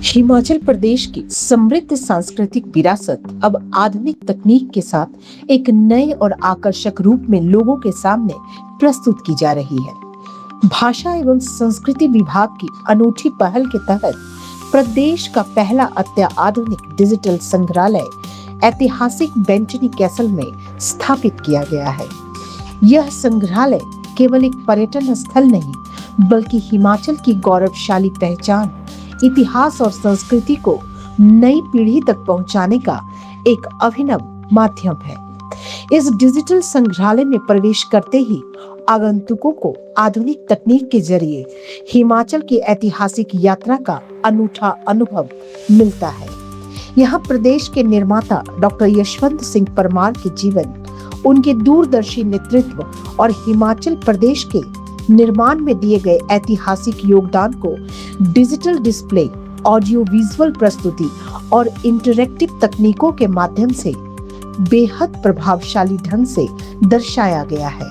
हिमाचल प्रदेश की समृद्ध सांस्कृतिक विरासत अब आधुनिक तकनीक के साथ एक नए और आकर्षक रूप में लोगों के सामने प्रस्तुत की जा रही है। भाषा एवं संस्कृति विभाग की अनूठी पहल के तहत प्रदेश का पहला अत्याधुनिक डिजिटल संग्रहालय ऐतिहासिक बेंटनी कैसल में स्थापित किया गया है। यह संग्रहालय केवल एक पर्यटन स्थल नहीं, बल्कि हिमाचल की गौरवशाली पहचान, इतिहास और संस्कृति को नई पीढ़ी तक पहुंचाने का एक अभिनव माध्यम है। इस डिजिटल संग्रहालय में प्रवेश करते ही आगंतुकों को आधुनिक तकनीक के जरिए हिमाचल की ऐतिहासिक यात्रा का अनूठा अनुभव मिलता है। यहाँ प्रदेश के निर्माता डॉक्टर यशवंत सिंह परमार के जीवन, उनके दूरदर्शी नेतृत्व और हिमाचल प्रदेश के निर्माण में दिए गए ऐतिहासिक योगदान को डिजिटल डिस्प्ले, ऑडियो विजुअल प्रस्तुति और इंटरैक्टिव तकनीकों के माध्यम से बेहद प्रभावशाली ढंग से दर्शाया गया है।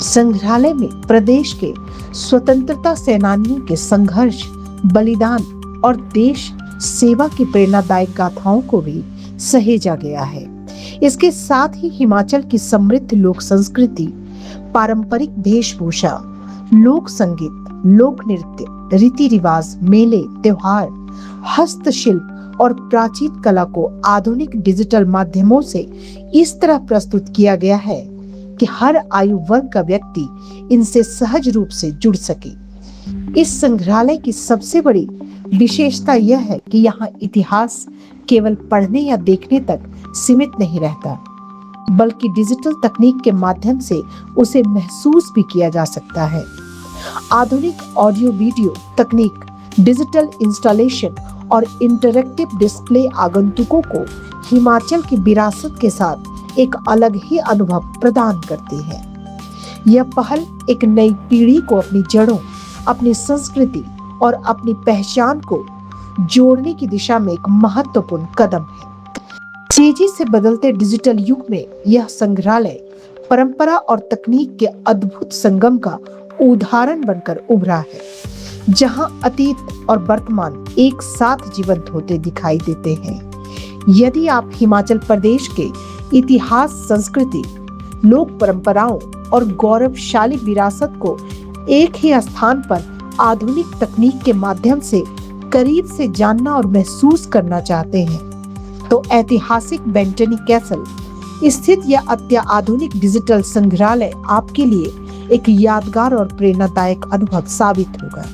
संग्रहालय में प्रदेश के स्वतंत्रता सेनानियों के संघर्ष, बलिदान और देश सेवा की प्रेरणादायक गाथाओं को भी सहेजा गया है। इसके साथ ही हिमाचल की समृद्ध लोक संस्कृति, पारंपरिक वेशभूषा, लोक संगीत, लोक नृत्य, रीति रिवाज, मेले, त्योहार, हस्तशिल्प और प्राचीन कला को आधुनिक डिजिटल माध्यमों से इस तरह प्रस्तुत किया गया है कि हर आयु वर्ग का व्यक्ति इनसे सहज रूप से जुड़ सके। इस संग्रहालय की सबसे बड़ी विशेषता यह है कि यहाँ इतिहास केवल पढ़ने या देखने तक सीमित नहीं रहता, बल्कि डिजिटल तकनीक के माध्यम से उसे महसूस भी किया जा सकता है। आधुनिक ऑडियो वीडियो तकनीक, डिजिटल इंस्टॉलेशन और इंटरैक्टिव डिस्प्ले आगंतुकों को हिमाचल की विरासत के साथ एक अलग ही अनुभव प्रदान करती है। यह पहल एक नई पीढ़ी को अपनी जड़ों, अपनी संस्कृति और अपनी पहचान को जोड़ने की दिशा में एक महत्वपूर्ण कदम है। तेजी से बदलते डिजिटल युग में यह संग्रहालय परंपरा और तकनीक के अद्भुत संगम का उदाहरण बनकर उभरा है, जहां अतीत और वर्तमान एक साथ जीवंत होते दिखाई देते हैं। यदि आप हिमाचल प्रदेश के इतिहास, संस्कृति, लोक परंपराओं और गौरवशाली विरासत को एक ही स्थान पर आधुनिक तकनीक के माध्यम से करीब से जानना और महसूस करना चाहते हैं, तो ऐतिहासिक बेंटनी कैसल स्थित यह अत्याधुनिक डिजिटल संग्रहालय आपके लिए एक यादगार और प्रेरणादायक अनुभव साबित होगा।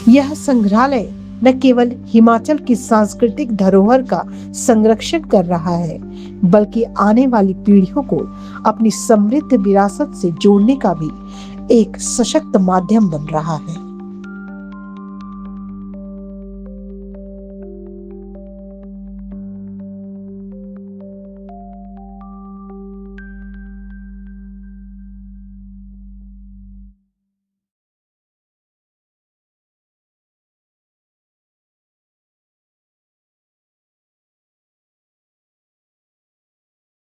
यह संग्रहालय न केवल हिमाचल की सांस्कृतिक धरोहर का संरक्षण कर रहा है, बल्कि आने वाली पीढ़ियों को अपनी समृद्ध विरासत से जोड़ने का भी एक सशक्त माध्यम बन रहा है।